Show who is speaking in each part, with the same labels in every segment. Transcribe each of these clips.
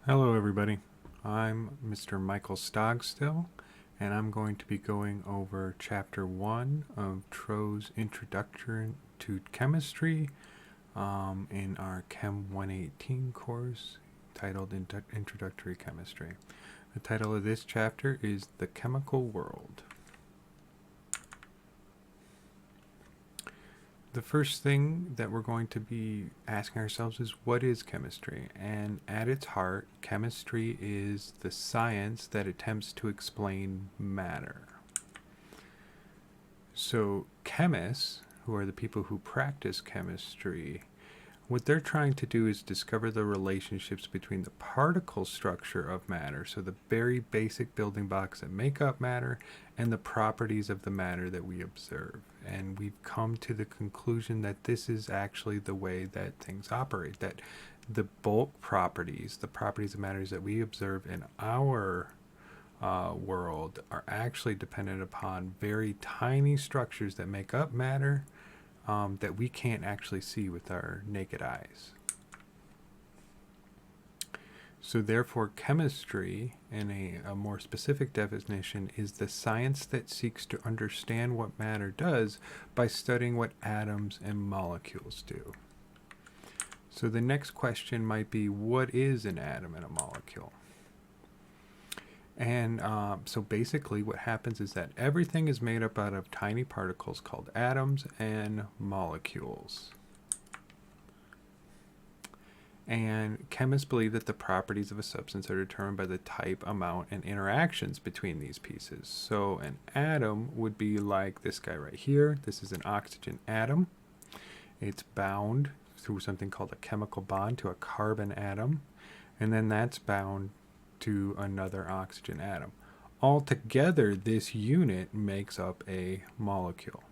Speaker 1: Hello everybody, I'm Mr. Michael Stogstill, and I'm going to be going over Chapter 1 of Tro's Introduction to Chemistry in our Chem 118 course titled Introductory Chemistry. The title of this chapter is The Chemical World. The first thing that we're going to be asking ourselves is, what is chemistry? And at its heart, chemistry is the science that attempts to explain matter. So chemists, who are the people who practice chemistry, what they're trying to do is discover the relationships between the particle structure of matter, so the very basic building blocks that make up matter, and the properties of the matter that we observe. And we've come to the conclusion that this is actually the way that things operate, that the bulk properties, the properties of matters that we observe in our world, are actually dependent upon very tiny structures that make up matter, that we can't actually see with our naked eyes. So therefore, chemistry, in a more specific definition, is the science that seeks to understand what matter does by studying what atoms and molecules do. So the next question might be, what is an atom and a molecule? And so basically what happens is that everything is made up out of tiny particles called atoms and molecules. And chemists believe that the properties of a substance are determined by the type, amount, and interactions between these pieces. So an atom would be like this guy right here. This is an oxygen atom. It's bound through something called a chemical bond to a carbon atom. And then that's bound to another oxygen atom. Altogether, this unit makes up a molecule.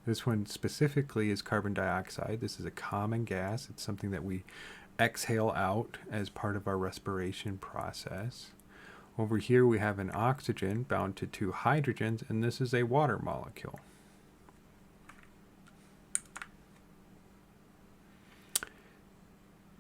Speaker 1: This one specifically is carbon dioxide. This is a common gas. It's something that we exhale out as part of our respiration process. Over here we have an oxygen bound to two hydrogens, and this is a water molecule.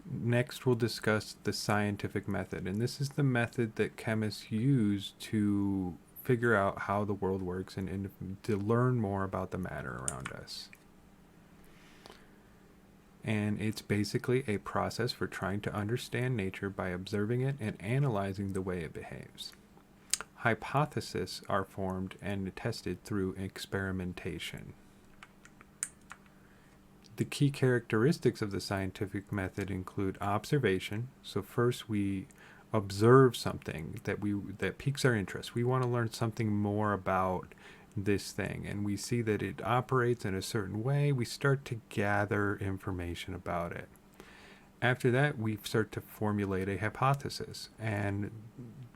Speaker 1: Next, we'll discuss the scientific method, and this is the method that chemists use to figure out how the world works and to learn more about the matter around us. And it's basically a process for trying to understand nature by observing it and analyzing the way it behaves. Hypotheses are formed and tested through experimentation. The key characteristics of the scientific method include observation. So first we observe something that piques our interest. We want to learn something more about this thing, and we see that it operates in a certain way. We start to gather information about it. After that, we start to formulate a hypothesis. And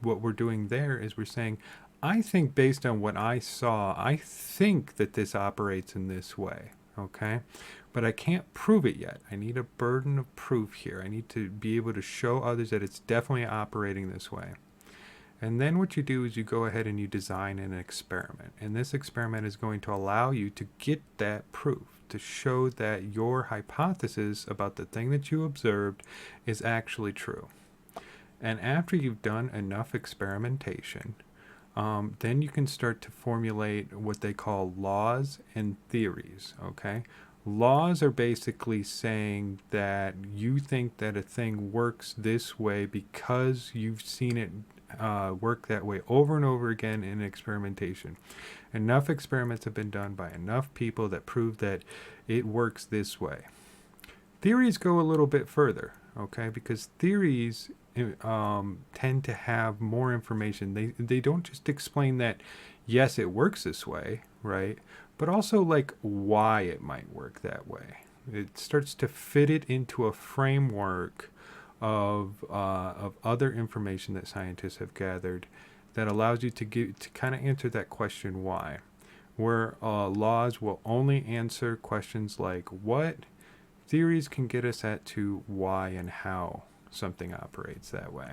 Speaker 1: what we're doing there is we're saying, I think based on what I saw, I think that this operates in this way. Okay? But I can't prove it yet. I need a burden of proof here. I need to be able to show others that it's definitely operating this way. And then what you do is you go ahead and you design an experiment. And this experiment is going to allow you to get that proof, to show that your hypothesis about the thing that you observed is actually true. And after you've done enough experimentation, then you can start to formulate what they call laws and theories, okay? Laws are basically saying that you think that a thing works this way because you've seen it work that way over and over again in experimentation. Enough experiments have been done by enough people that prove that it works this way. Theories go a little bit further, okay? Because theories tend to have more information. They don't just explain that, yes, it works this way, right? But also like why it might work that way. It starts to fit it into a framework of other information that scientists have gathered that allows you to kind of answer that question why. Where laws will only answer questions like what, theories can get us at to why and how something operates that way.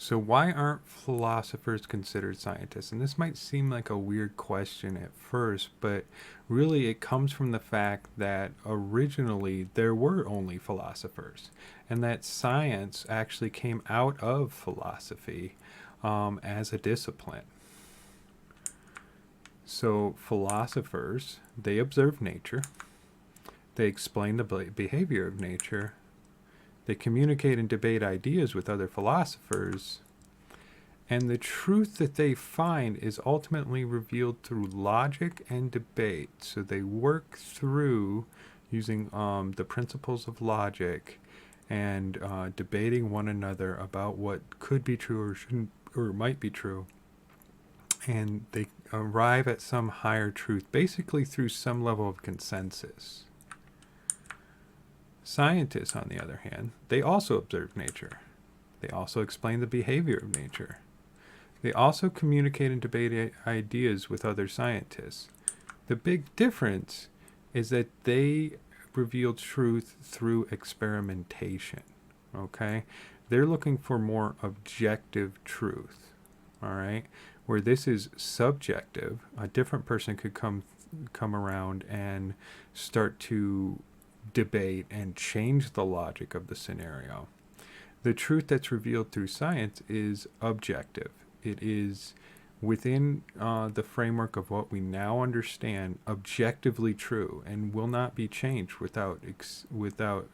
Speaker 1: So, why aren't philosophers considered scientists? And this might seem like a weird question at first, but really it comes from the fact that originally there were only philosophers, and that science actually came out of philosophy as a discipline. So, philosophers, they observe nature, they explain the behavior of nature, they communicate and debate ideas with other philosophers, and the truth that they find is ultimately revealed through logic and debate. So they work through using the principles of logic and debating one another about what could be true or shouldn't or might be true. And they arrive at some higher truth, basically through some level of consensus. Scientists, on the other hand, they also observe nature. They also explain the behavior of nature. They also communicate and debate ideas with other scientists. The big difference is that they reveal truth through experimentation. Okay? They're looking for more objective truth. All right? Where this is subjective, a different person could come around and start to debate and change the logic of the scenario. The truth that's revealed through science is objective. It is within the framework of what we now understand objectively true and will not be changed without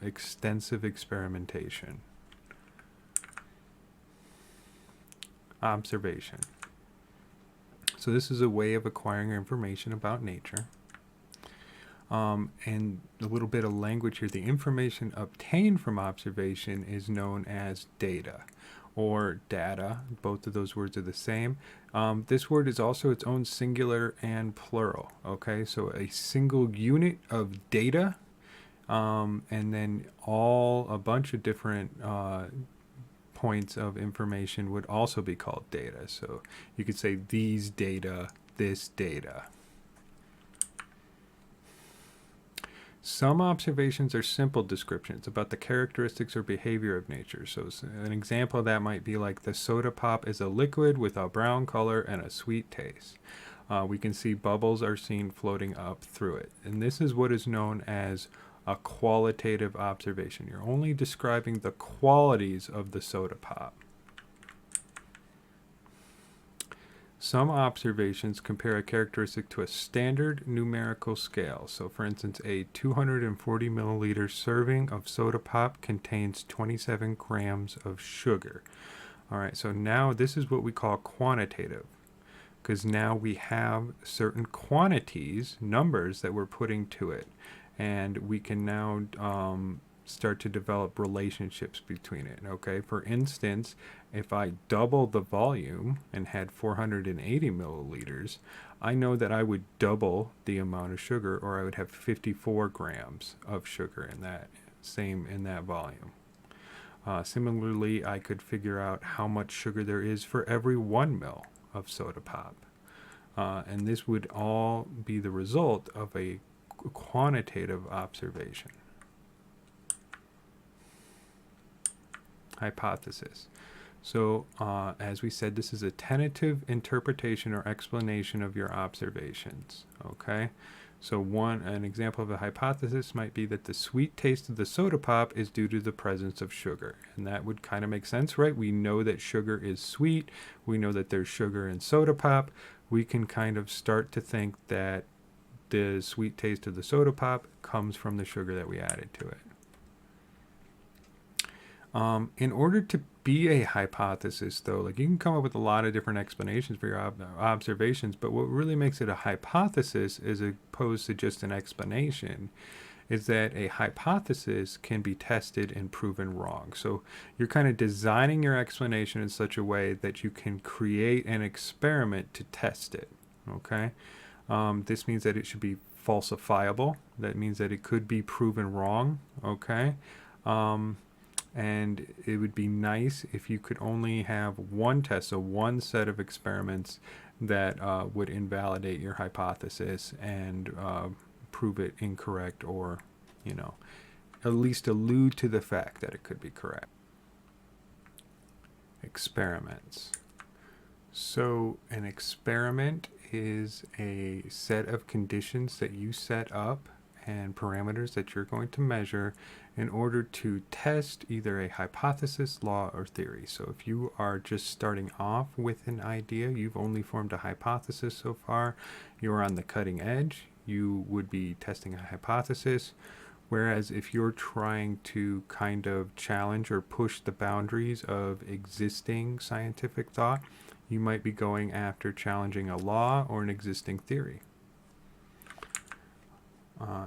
Speaker 1: extensive experimentation. Observation. So this is a way of acquiring information about nature. And a little bit of language here. The information obtained from observation is known as data or data. Both of those words are the same. This word is also its own singular and plural. Okay, so a single unit of data, and then a bunch of different points of information would also be called data. So you could say these data, this data. Some observations are simple descriptions about the characteristics or behavior of nature. So an example of that might be like the soda pop is a liquid with a brown color and a sweet taste. We can see bubbles are seen floating up through it. And this is what is known as a qualitative observation. You're only describing the qualities of the soda pop. Some observations compare a characteristic to a standard numerical scale. So, for instance, a 240 milliliter serving of soda pop contains 27 grams of sugar. All right, so now this is what we call quantitative, because now we have certain quantities, numbers that we're putting to it, and we can now start to develop relationships between it. Okay, for instance, if I double the volume and had 480 milliliters, I know that I would double the amount of sugar, or I would have 54 grams of sugar in that volume. Similarly, I could figure out how much sugar there is for every 1 ml of soda pop. And this would all be the result of a quantitative observation. Hypothesis. So, as we said, this is a tentative interpretation or explanation of your observations. Okay? So an example of a hypothesis might be that the sweet taste of the soda pop is due to the presence of sugar. And that would kind of make sense, right? We know that sugar is sweet. We know that there's sugar in soda pop. We can kind of start to think that the sweet taste of the soda pop comes from the sugar that we added to it. In order to be a hypothesis, though, like you can come up with a lot of different explanations for your observations, but what really makes it a hypothesis as opposed to just an explanation is that a hypothesis can be tested and proven wrong. So you're kind of designing your explanation in such a way that you can create an experiment to test it. Okay? This means that it should be falsifiable. That means that it could be proven wrong. Okay? And it would be nice if you could only have one test, so one set of experiments that would invalidate your hypothesis and prove it incorrect, or, at least allude to the fact that it could be correct. Experiments. So an experiment is a set of conditions that you set up and parameters that you're going to measure in order to test either a hypothesis, law, or theory. So if you are just starting off with an idea, you've only formed a hypothesis so far, you're on the cutting edge, you would be testing a hypothesis. Whereas if you're trying to kind of challenge or push the boundaries of existing scientific thought, you might be going after challenging a law or an existing theory.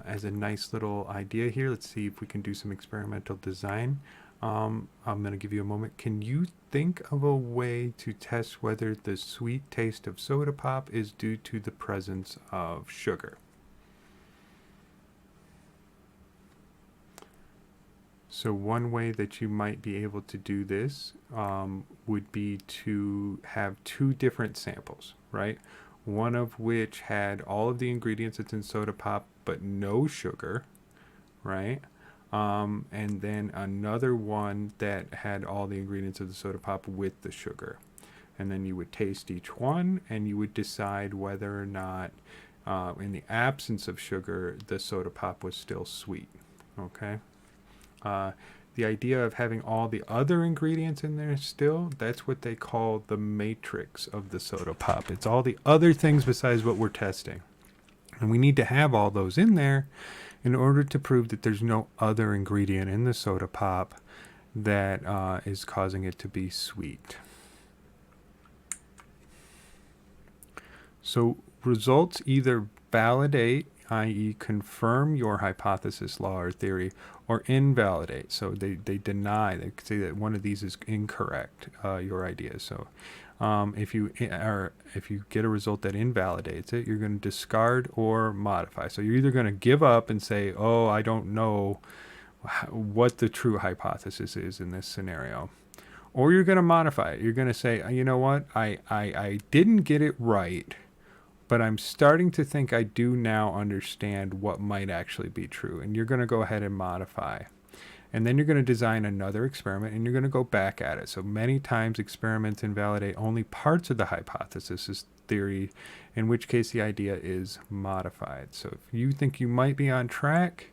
Speaker 1: As a nice little idea here, let's see if we can do some experimental design. I'm going to give you a moment. Can you think of a way to test whether the sweet taste of soda pop is due to the presence of sugar? So one way that you might be able to do this would be to have two different samples, right? One of which had all of the ingredients that's in soda pop, but no sugar, right? And then another one that had all the ingredients of the soda pop with the sugar. And then you would taste each one, and you would decide whether or not, in the absence of sugar, the soda pop was still sweet, okay? The idea of having all the other ingredients in there still, that's what they call the matrix of the soda pop. It's all the other things besides what we're testing. And we need to have all those in there in order to prove that there's no other ingredient in the soda pop that is causing it to be sweet. So results either validate, i.e. confirm your hypothesis, law, or theory, or invalidate. So they deny, they say that one of these is incorrect, your idea. So if you get a result that invalidates it, you're going to discard or modify. So you're either going to give up and say, oh, I don't know what the true hypothesis is in this scenario. Or you're going to modify it. You're going to say, you know what, I didn't get it right, but I'm starting to think I do now understand what might actually be true. And you're going to go ahead and modify. And then you're going to design another experiment, and you're going to go back at it. So many times experiments invalidate only parts of the hypothesis theory, in which case the idea is modified. So if you think you might be on track,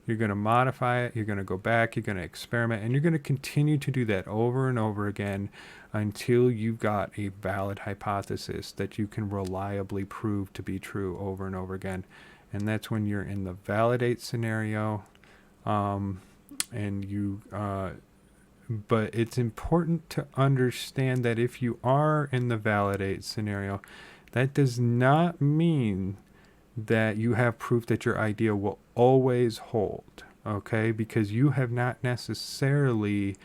Speaker 1: you're going to modify it, you're going to go back, you're going to experiment, and you're going to continue to do that over and over again until you've got a valid hypothesis that you can reliably prove to be true over and over again. And that's when you're in the validate scenario. But it's important to understand that if you are in the validate scenario, that does not mean that you have proof that your idea will always hold, okay? Because you have not necessarily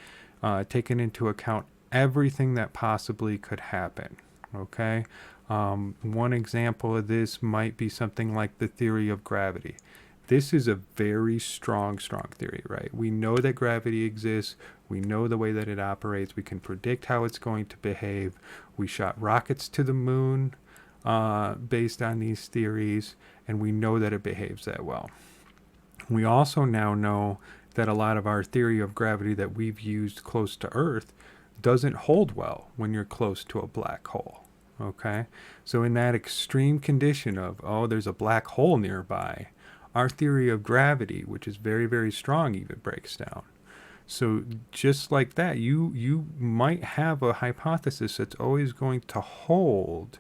Speaker 1: taken into account everything that possibly could happen, okay? One example of this might be something like the theory of gravity. This is a very strong theory, right? We know that gravity exists. We know the way that it operates. We can predict how it's going to behave. We shot rockets to the moon based on these theories, and we know that it behaves that well. We also now know that a lot of our theory of gravity that we've used close to Earth doesn't hold well when you're close to a black hole, okay? So in that extreme condition of, oh, there's a black hole nearby, our theory of gravity, which is very, very strong, even breaks down. So just like that, you might have a hypothesis that's always going to hold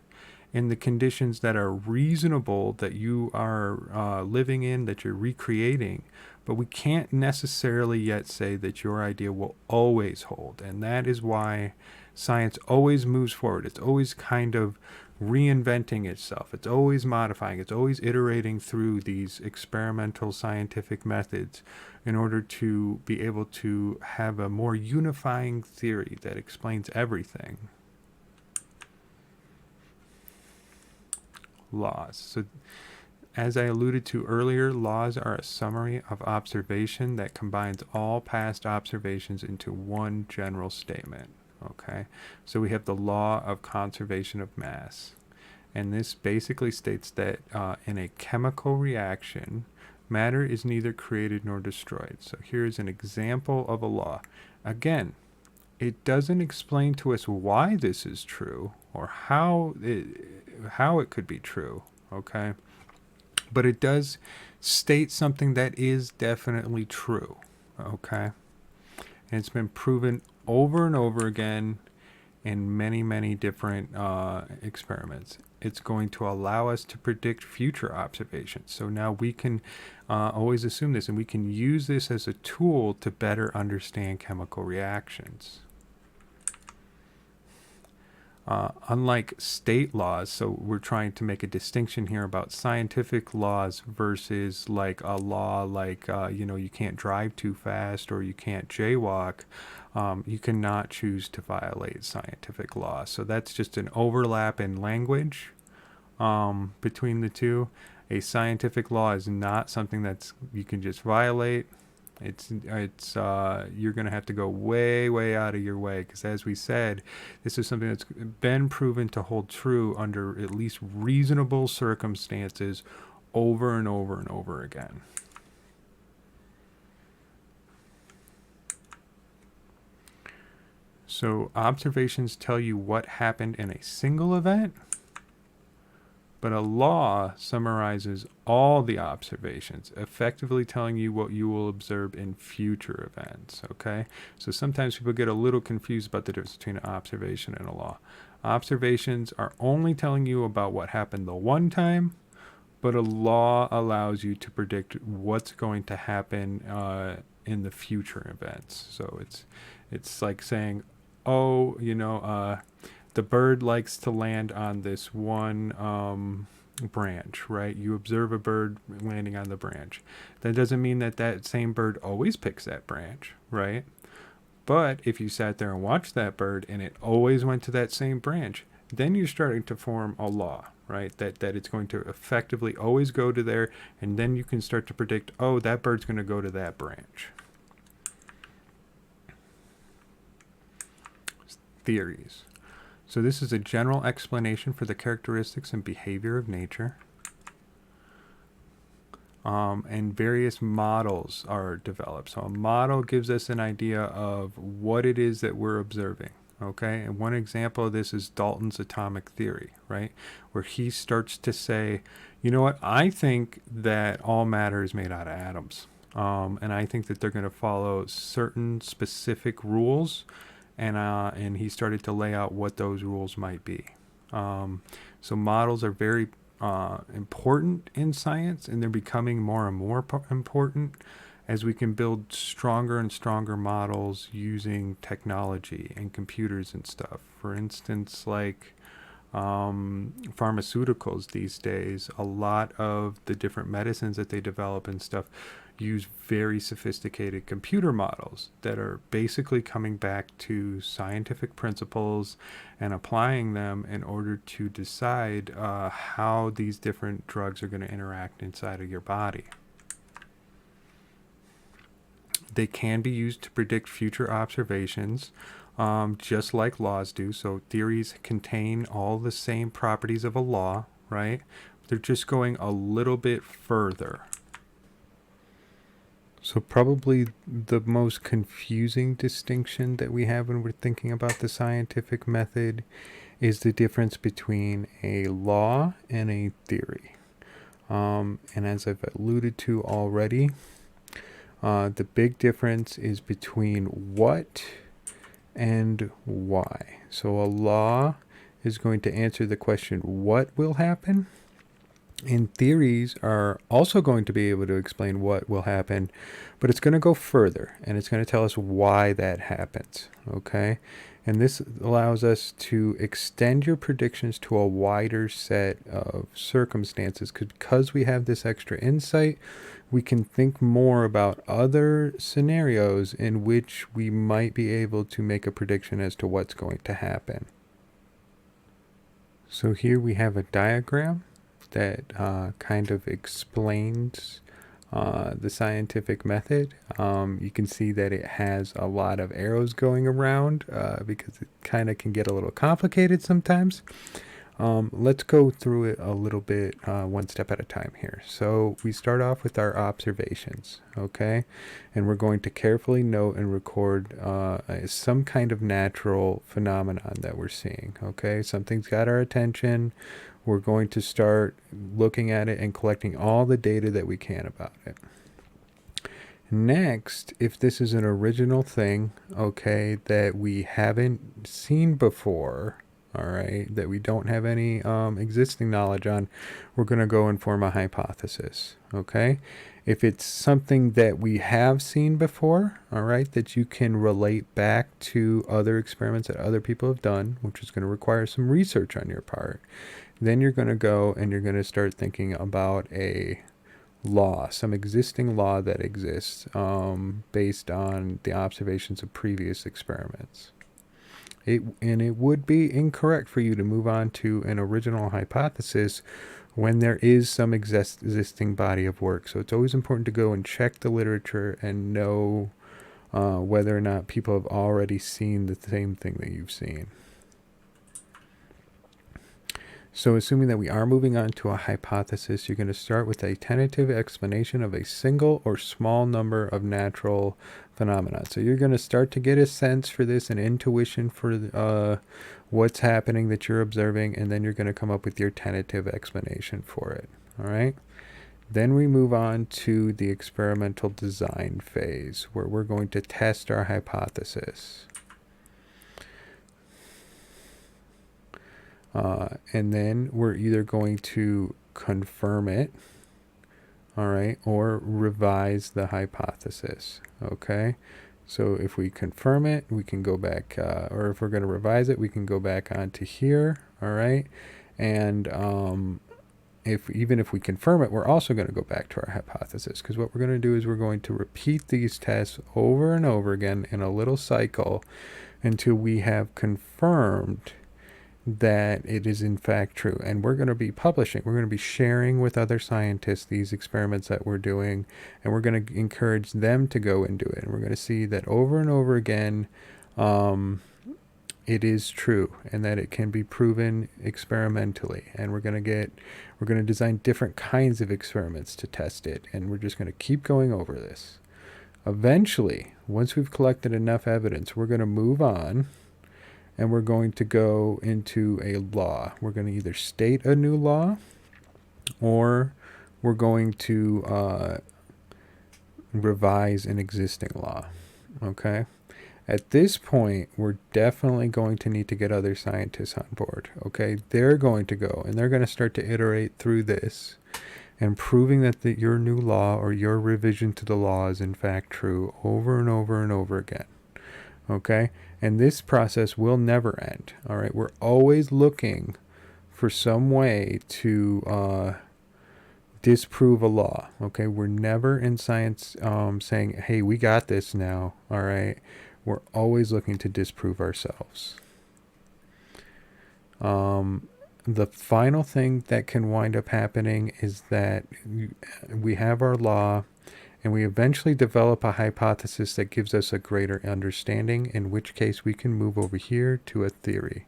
Speaker 1: in the conditions that are reasonable, that you are living in, that you're recreating. But we can't necessarily yet say that your idea will always hold. And that is why science always moves forward. It's always kind of reinventing itself. It's always modifying. It's always iterating through these experimental scientific methods in order to be able to have a more unifying theory that explains everything. Laws. So as I alluded to earlier, laws are a summary of observation that combines all past observations into one general statement. Okay, so we have the law of conservation of mass, and this basically states that in a chemical reaction, matter is neither created nor destroyed. So here's an example of a law. Again, it doesn't explain to us why this is true or how it could be true, okay? But it does state something that is definitely true, okay? And it's been proven over and over again in many, many different experiments. It's going to allow us to predict future observations. So now we can always assume this, and we can use this as a tool to better understand chemical reactions. Unlike state laws, so we're trying to make a distinction here about scientific laws versus like a law like, you can't drive too fast or you can't jaywalk. You cannot choose to violate scientific law. So that's just an overlap in language between the two. A scientific law is not something that's you can just violate. It's you're going to have to go way out of your way, because as we said, this is something that's been proven to hold true under at least reasonable circumstances over and over and over again. So observations tell you what happened in a single event, but a law summarizes all the observations, effectively telling you what you will observe in future events, okay? So sometimes people get a little confused about the difference between an observation and a law. Observations are only telling you about what happened the one time, but a law allows you to predict what's going to happen in the future events. So it's like saying, the bird likes to land on this one branch, right? You observe a bird landing on the branch. That doesn't mean that same bird always picks that branch, right? But if you sat there and watched that bird and it always went to that same branch, then you're starting to form a law, right? That it's going to effectively always go to there, and then you can start to predict, that bird's going to go to that branch. Theories. So this is a general explanation for the characteristics and behavior of nature. And various models are developed. So a model gives us an idea of what it is that we're observing. Okay, and one example of this is Dalton's atomic theory, right? Where he starts to say, you know what, I think that all matter is made out of atoms. And I think that they're going to follow certain specific rules. And he started to lay out what those rules might be. So models are very important in science, and they're becoming more and more important as we can build stronger and stronger models using technology and computers and stuff. For instance, like pharmaceuticals these days, a lot of the different medicines that they develop and stuff use very sophisticated computer models that are basically coming back to scientific principles and applying them in order to decide how these different drugs are going to interact inside of your body. They can be used to predict future observations, just like laws do. So theories contain all the same properties of a law, right? They're just going a little bit further. So probably the most confusing distinction that we have when we're thinking about the scientific method is the difference between a law and a theory. And as I've alluded to already, the big difference is between what and why. So a law is going to answer the question, what will happen? And theories are also going to be able to explain what will happen, but it's going to go further, and it's going to tell us why that happens, okay? And this allows us to extend your predictions to a wider set of circumstances, because we have this extra insight. We can think more about other scenarios in which we might be able to make a prediction as to what's going to happen. So here we have a diagram that kind of explains the scientific method. You can see that it has a lot of arrows going around because it kind of can get a little complicated sometimes. Let's go through it a little bit, one step at a time here. So we start off with our observations, okay? And we're going to carefully note and record some kind of natural phenomenon that we're seeing, okay? Something's got our attention. We're going to start looking at it and collecting all the data that we can about it. Next, if this is an original thing, okay, that we haven't seen before, all right, that we don't have any existing knowledge on, we're going to go and form a hypothesis, okay? If it's something that we have seen before, all right, that you can relate back to other experiments that other people have done, which is going to require some research on your part, then you're going to go and you're going to start thinking about a law, some existing law that exists based on the observations of previous experiments. It would be incorrect for you to move on to an original hypothesis when there is some existing body of work. So it's always important to go and check the literature and know whether or not people have already seen the same thing that you've seen. So assuming that we are moving on to a hypothesis, you're going to start with a tentative explanation of a single or small number of natural phenomena. So you're going to start to get a sense for this, an intuition for what's happening that you're observing, and then you're going to come up with your tentative explanation for it. All right? Then we move on to the experimental design phase, where we're going to test our hypothesis. And then we're either going to confirm it, all right, or revise the hypothesis, okay? So if we confirm it, we can go back, or if we're going to revise it, we can go back onto here, all right? And even if we confirm it, we're also going to go back to our hypothesis, because what we're going to do is we're going to repeat these tests over and over again in a little cycle until we have confirmed that it is in fact true. And we're going to be publishing, we're going to be sharing with other scientists these experiments that we're doing, and we're going to encourage them to go and do it. And we're going to see that over and over again it is true, and that it can be proven experimentally. And we're going to design different kinds of experiments to test it, and we're just going to keep going over this. Eventually, once we've collected enough evidence, we're going to move on, and we're going to go into a law. We're going to either state a new law, or we're going to revise an existing law, okay? At this point, we're definitely going to need to get other scientists on board, okay? They're going to go, and they're going to start to iterate through this, and proving that your new law or your revision to the law is in fact true over and over and over again, okay? And this process will never end, all right? We're always looking for some way to disprove a law, okay? We're never in science saying, hey, we got this now, all right? We're always looking to disprove ourselves. The final thing that can wind up happening is that we have our law, and we eventually develop a hypothesis that gives us a greater understanding, in which case we can move over here to a theory.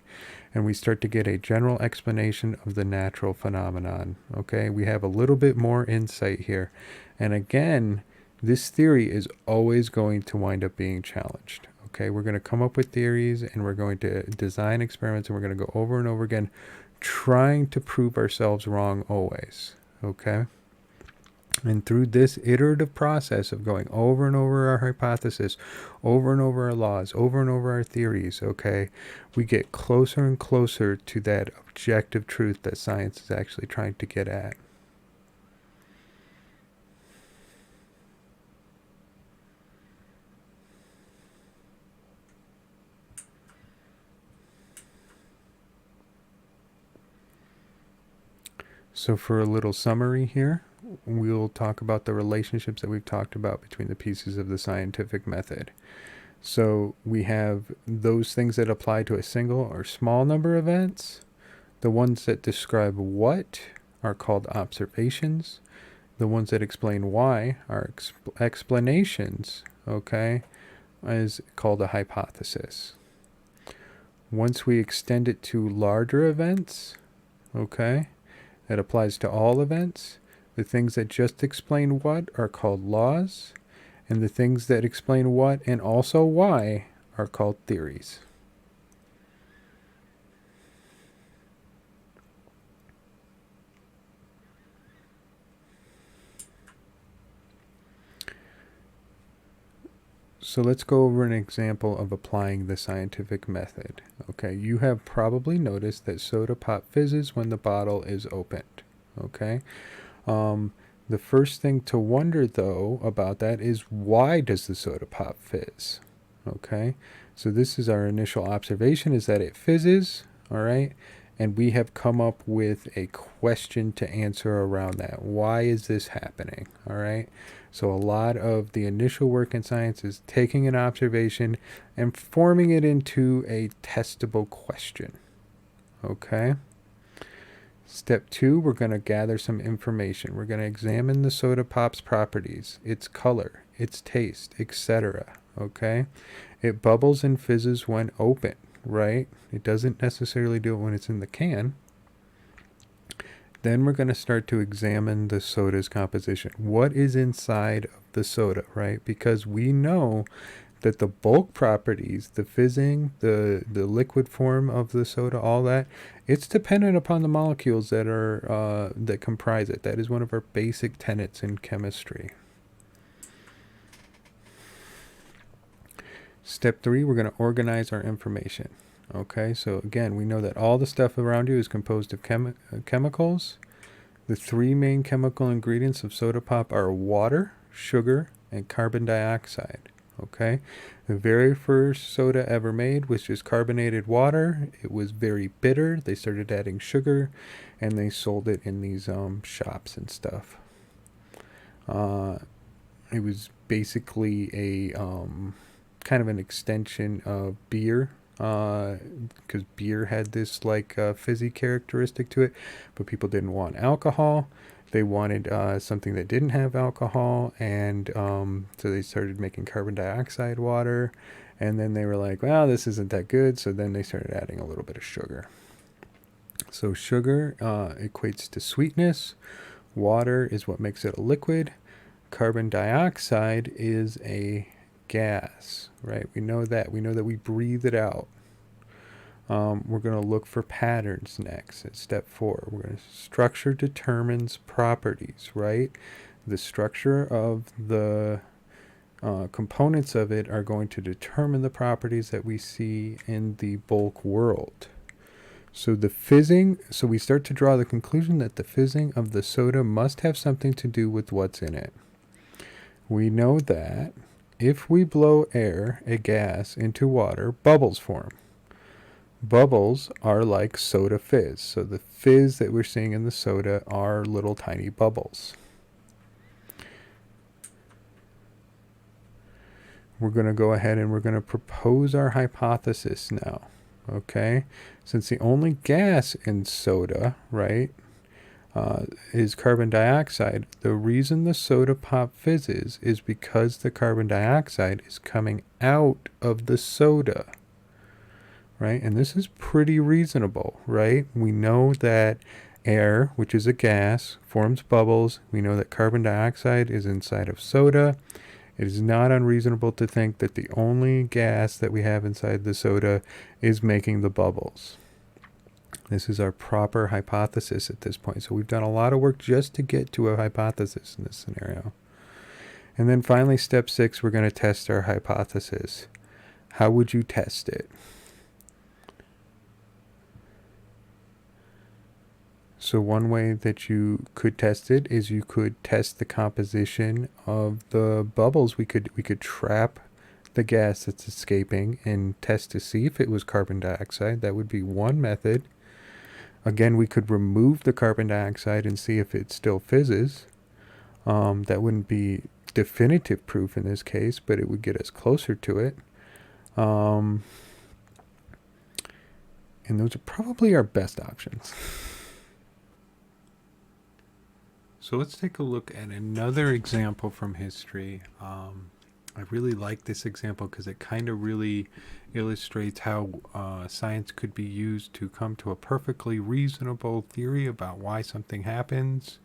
Speaker 1: And we start to get a general explanation of the natural phenomenon. Okay, we have a little bit more insight here. And again, this theory is always going to wind up being challenged. Okay, we're going to come up with theories, and we're going to design experiments, and we're going to go over and over again, trying to prove ourselves wrong always. Okay? And through this iterative process of going over and over our hypothesis, over and over our laws, over and over our theories, okay, we get closer and closer to that objective truth that science is actually trying to get at. So for a little summary here, we'll talk about the relationships that we've talked about between the pieces of the scientific method. So we have those things that apply to a single or small number of events. The ones that describe what are called observations. The ones that explain why are explanations, okay, is called a hypothesis. Once we extend it to larger events, okay? That applies to all events. The things that just explain what are called laws, and the things that explain what and also why are called theories. So let's go over an example of applying the scientific method. Okay, you have probably noticed that soda pop fizzes when the bottle is opened. Okay, the first thing to wonder though about that is, why does the soda pop fizz? Okay, so this is our initial observation, is that it fizzes, all right, and we have come up with a question to answer around that. Why is this happening? All right, so a lot of the initial work in science is taking an observation and forming it into a testable question. Okay. Step 2, we're going to gather some information. We're going to examine the soda pop's properties, its color, its taste, etc. Okay? It bubbles and fizzes when open, right? It doesn't necessarily do it when it's in the can. Then we're going to start to examine the soda's composition. What is inside of the soda, right? Because we know that the bulk properties, the fizzing, the liquid form of the soda, all that, it's dependent upon the molecules that are that comprise it. That is one of our basic tenets in chemistry. Step 3, we're going to organize our information. Okay, so again, we know that all the stuff around you is composed of chemicals. The 3 main chemical ingredients of soda pop are water, sugar, and carbon dioxide. Okay, the very first soda ever made was just carbonated water. It was very bitter. They started adding sugar, and they sold it in these shops and stuff. It was basically a kind of an extension of beer, because beer had this like fizzy characteristic to it, but people didn't want alcohol. They wanted something that didn't have alcohol, and so they started making carbon dioxide water, and then they were like, well, this isn't that good, so then they started adding a little bit of sugar. So sugar equates to sweetness, water is what makes it a liquid, carbon dioxide is a gas, right? We know that we breathe it out. We're going to look for patterns next at step 4. We're going to structure determines properties, right? The structure of the components of it are going to determine the properties that we see in the bulk world. So the fizzing, so we start to draw the conclusion that the fizzing of the soda must have something to do with what's in it. We know that if we blow air, a gas, into water, bubbles form. Bubbles are like soda fizz. So the fizz that we're seeing in the soda are little tiny bubbles. We're going to go ahead and we're going to propose our hypothesis now. Okay? Since the only gas in soda, right, is carbon dioxide, the reason the soda pop fizzes is because the carbon dioxide is coming out of the soda. Right? And this is pretty reasonable, right? We know that air, which is a gas, forms bubbles. We know that carbon dioxide is inside of soda. It is not unreasonable to think that the only gas that we have inside the soda is making the bubbles. This is our proper hypothesis at this point. So we've done a lot of work just to get to a hypothesis in this scenario. And then finally, step 6, we're going to test our hypothesis. How would you test it? So one way that you could test it is you could test the composition of the bubbles. We could trap the gas that's escaping and test to see if it was carbon dioxide. That would be one method. Again, we could remove the carbon dioxide and see if it still fizzes. That wouldn't be definitive proof in this case, but it would get us closer to it. And those are probably our best options. So let's take a look at another example from history. I really like this example because it kind of really illustrates how science could be used to come to a perfectly reasonable theory about why something happens,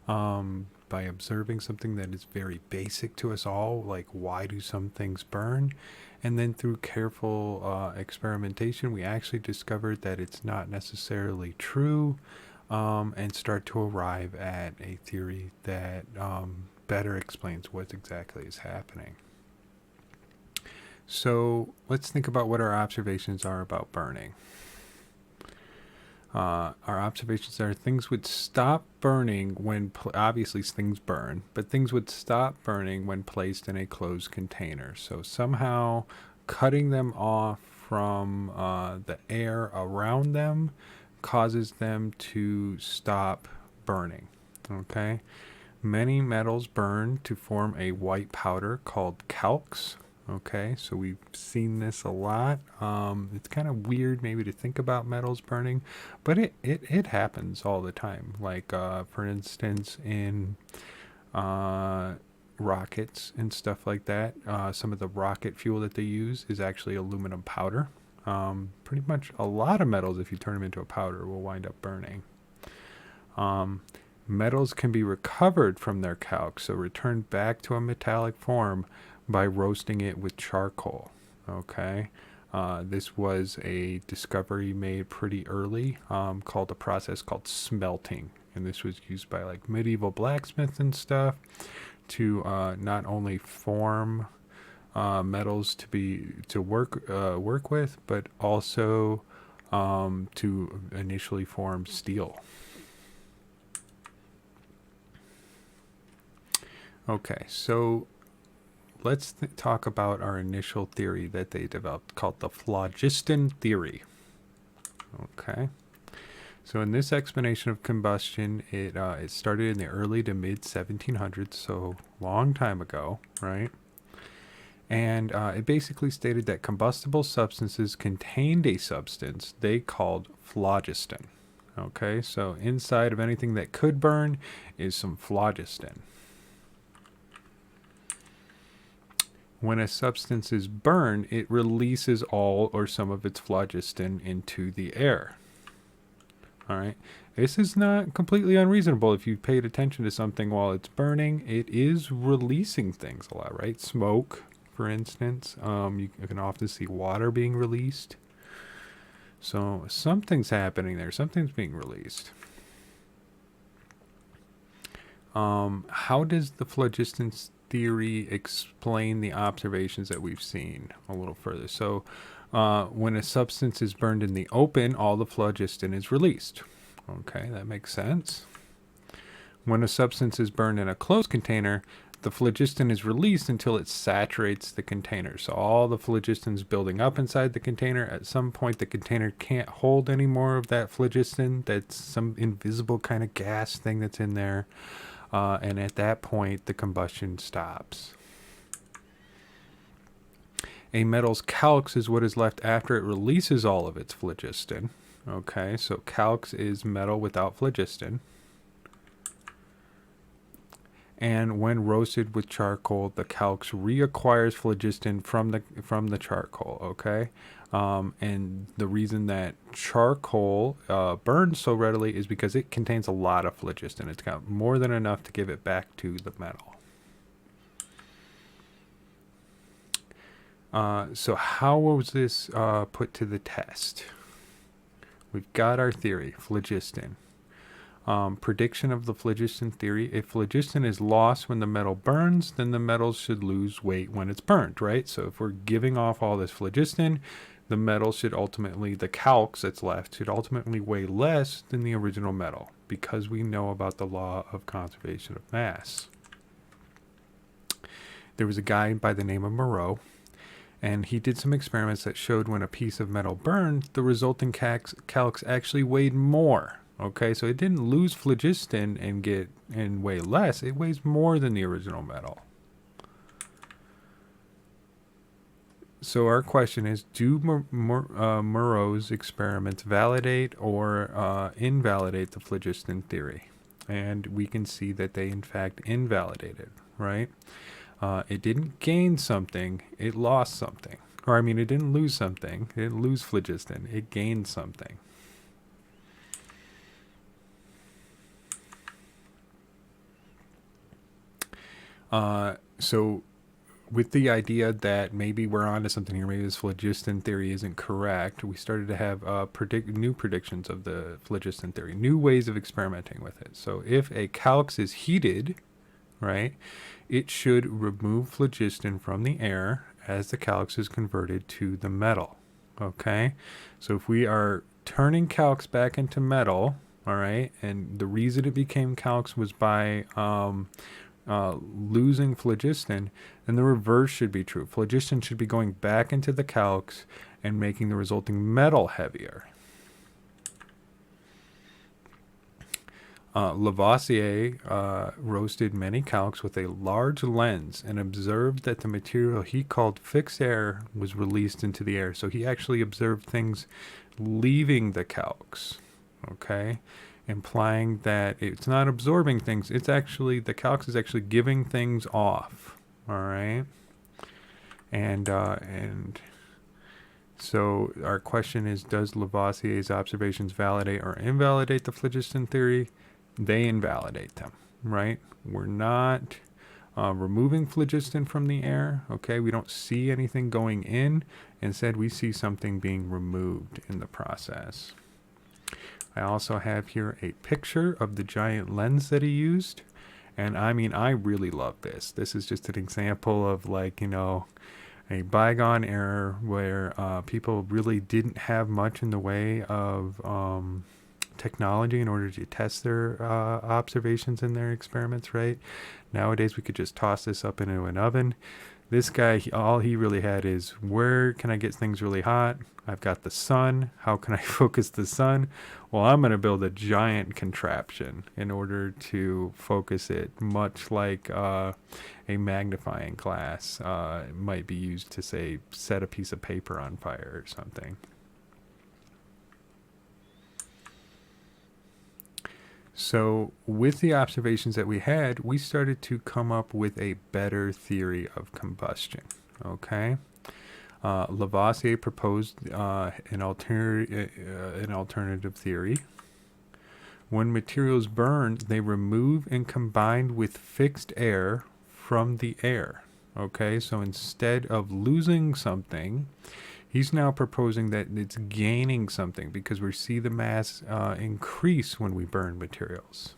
Speaker 1: by observing something that is very basic to us all, like why do some things burn? And then through careful experimentation, we actually discovered that it's not necessarily true, and start to arrive at a theory that better explains what exactly is happening. So let's think about what our observations are about burning. Our observations are things would stop burning when, obviously things burn, but things would stop burning when placed in a closed container. So somehow cutting them off from the air around them causes them to stop burning. Okay? Many metals burn to form a white powder called calx. Okay, so we've seen this a lot. It's kind of weird maybe to think about metals burning, but it happens all the time. Like, for instance, in rockets and stuff like that, some of the rocket fuel that they use is actually aluminum powder. Pretty much a lot of metals, if you turn them into a powder, will wind up burning. Metals can be recovered from their calx, so returned back to a metallic form by roasting it with charcoal. Okay, this was a discovery made pretty early, called a process called smelting, and this was used by like medieval blacksmiths and stuff to not only form metals to work with, but also to initially form steel. Okay, so let's talk about our initial theory that they developed called the Phlogiston Theory. Okay. So in this explanation of combustion, it started in the early to mid 1700s, so long time ago, right? And it basically stated that combustible substances contained a substance they called phlogiston. Okay, so inside of anything that could burn is some phlogiston. When a substance is burned, it releases all or some of its phlogiston into the air. All right. This is not completely unreasonable if you paid attention to something while it's burning. It is releasing things a lot, right? Smoke, for instance. You can often see water being released. So something's happening there. Something's being released. How does the phlogiston theory explain the observations that we've seen a little further? So when a substance is burned in the open, all the phlogiston is released. Okay, that makes sense. When a substance is burned in a closed container, the phlogiston is released until it saturates the container. So all the phlogiston is building up inside the container. At some point, the container can't hold any more of that phlogiston. That's some invisible kind of gas thing that's in there. And at that point, the combustion stops. A metal's calx is what is left after it releases all of its phlogiston. Okay, so calx is metal without phlogiston. And when roasted with charcoal, the calx reacquires phlogiston from the charcoal. Okay, and the reason that charcoal burns so readily is because it contains a lot of phlogiston. It's got more than enough to give it back to the metal. So how was this put to the test? We've got our theory, phlogiston. Prediction of the phlogiston theory. If phlogiston is lost when the metal burns, then the metal should lose weight when it's burned, right? So if we're giving off all this phlogiston, the metal should ultimately, the calx that's left, should ultimately weigh less than the original metal, because we know about the law of conservation of mass. There was a guy by the name of Moreau, and he did some experiments that showed when a piece of metal burned, the resulting calx actually weighed more. Okay, so it didn't lose phlogiston and weigh less. It weighs more than the original metal. So our question is, do Moreau's experiments validate or invalidate the phlogiston theory? And we can see that they in fact invalidate it, right? It didn't gain something, it lost something. Or, I mean, it didn't lose something, it didn't lose phlogiston, it gained something. So with the idea that maybe we're onto something here, maybe this phlogiston theory isn't correct, we started to have new predictions of the phlogiston theory, new ways of experimenting with it. So if a calx is heated, right, it should remove phlogiston from the air as the calx is converted to the metal. Okay, so if we are turning calx back into metal, all right, and the reason it became calx was by losing phlogiston, then the reverse should be true. Phlogiston should be going back into the calx and making the resulting metal heavier. Lavoisier roasted many calx with a large lens and observed that the material he called fixed air was released into the air. So he actually observed things leaving the calx, okay, implying that it's not absorbing things. It's actually, the calx is actually giving things off, all right? And so our question is, does Lavoisier's observations validate or invalidate the phlogiston theory? They invalidate them, right? We're not removing phlogiston from the air, okay? We don't see anything going in. Instead, we see something being removed in the process. I also have here a picture of the giant lens that he used. And I mean, I really love this. This is just an example of, like, you know, a bygone era where people really didn't have much in the way of technology in order to test their observations in their experiments, right? Nowadays, we could just toss this up into an oven. This guy, all he really had is, where can I get things really hot? I've got the sun. How can I focus the sun? Well, I'm going to build a giant contraption in order to focus it, much like a magnifying glass might be used to, say, set a piece of paper on fire or something. So with the observations that we had, we started to come up with a better theory of combustion, okay? Lavoisier proposed an alternative theory. When materials burn, they remove and combine with fixed air from the air, okay? So instead of losing something, he's now proposing that it's gaining something because we see the mass increase when we burn materials.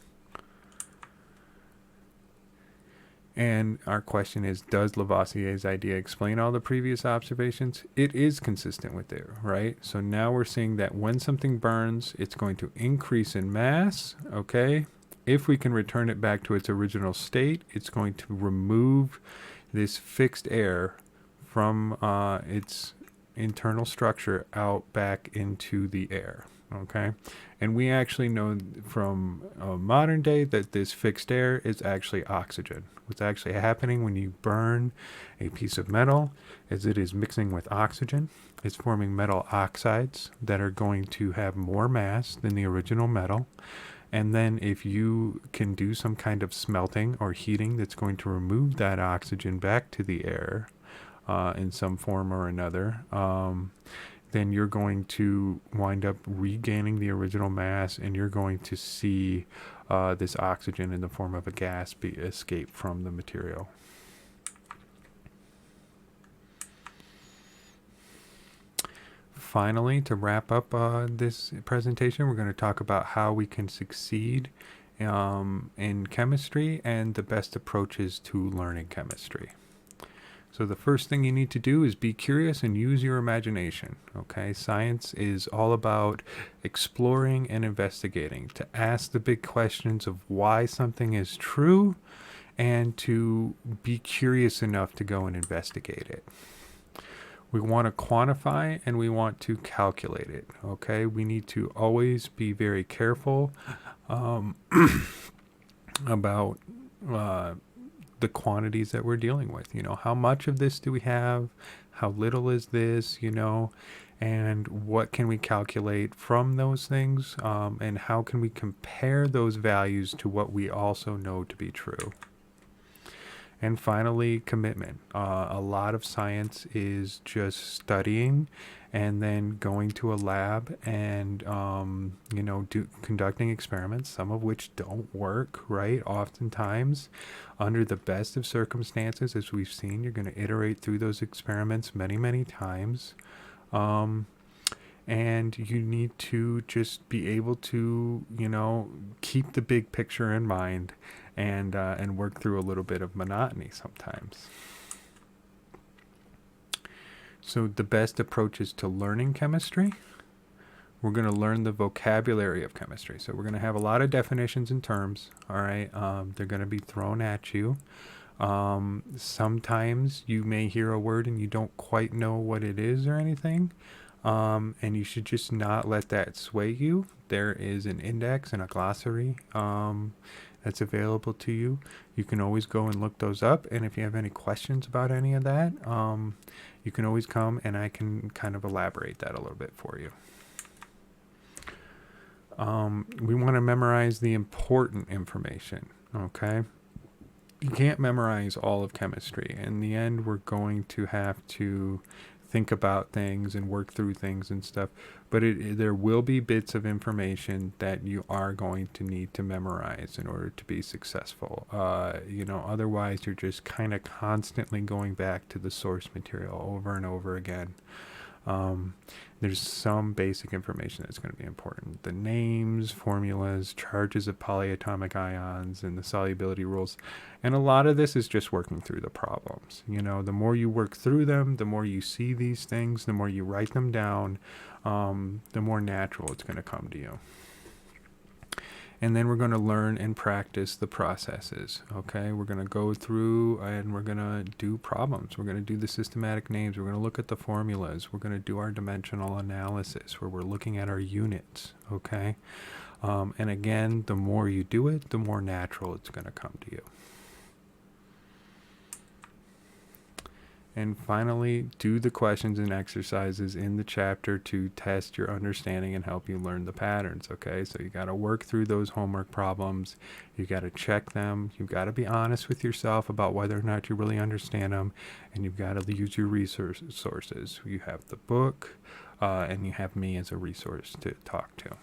Speaker 1: And our question is, does Lavoisier's idea explain all the previous observations? It is consistent with it, right? So now we're seeing that when something burns, it's going to increase in mass, okay? If we can return it back to its original state, it's going to remove this fixed air from its internal structure out back into the air, okay? And we actually know from modern day that this fixed air is actually oxygen. What's actually happening when you burn a piece of metal is it is mixing with oxygen. It's forming metal oxides that are going to have more mass than the original metal. And then if you can do some kind of smelting or heating that's going to remove that oxygen back to the air in some form or another, then you're going to wind up regaining the original mass, and you're going to see this oxygen in the form of a gas escape from the material. Finally, to wrap up this presentation, we're going to talk about how we can succeed in chemistry and the best approaches to learning chemistry. So the first thing you need to do is be curious and use your imagination, okay? Science is all about exploring and investigating, to ask the big questions of why something is true and to be curious enough to go and investigate it. We want to quantify and we want to calculate it, okay? We need to always be very careful about the quantities that we're dealing with. You know, how much of this do we have? How little is this, you know? And what can we calculate from those things? And how can we compare those values to what we also know to be true? And finally, commitment. A lot of science is just studying and then going to a lab and, conducting experiments, some of which don't work, right? Oftentimes, under the best of circumstances, as we've seen, you're going to iterate through those experiments many, many times. Um, and you need to just be able to, keep the big picture in mind and work through a little bit of monotony sometimes. So the best approaches to learning chemistry, we're going to learn the vocabulary of chemistry. So we're going to have a lot of definitions and terms, all right? They're going to be thrown at you. Sometimes you may hear a word and you don't quite know what it is or anything. And you should just not let that sway you. There is an index and a glossary that's available to you. You can always go and look those up. And if you have any questions about any of that, you can always come and I can kind of elaborate that a little bit for you. We want to memorize the important information, okay? You can't memorize all of chemistry. In the end, we're going to have to think about things and work through things and stuff, but there will be bits of information that you are going to need to memorize in order to be successful. Otherwise you're just kind of constantly going back to the source material over and over again. There's some basic information that's going to be important. The names, formulas, charges of polyatomic ions, and the solubility rules. And a lot of this is just working through the problems. The more you work through them, the more you see these things, the more you write them down, the more natural it's going to come to you. And then we're going to learn and practice the processes, okay? We're going to go through and we're going to do problems. We're going to do the systematic names. We're going to look at the formulas. We're going to do our dimensional analysis where we're looking at our units, okay? And again, the more you do it, the more natural it's going to come to you. And finally, do the questions and exercises in the chapter to test your understanding and help you learn the patterns, okay? So you got to work through those homework problems. You got to check them. You've got to be honest with yourself about whether or not you really understand them. And you've got to use your resources. You have the book, and you have me as a resource to talk to.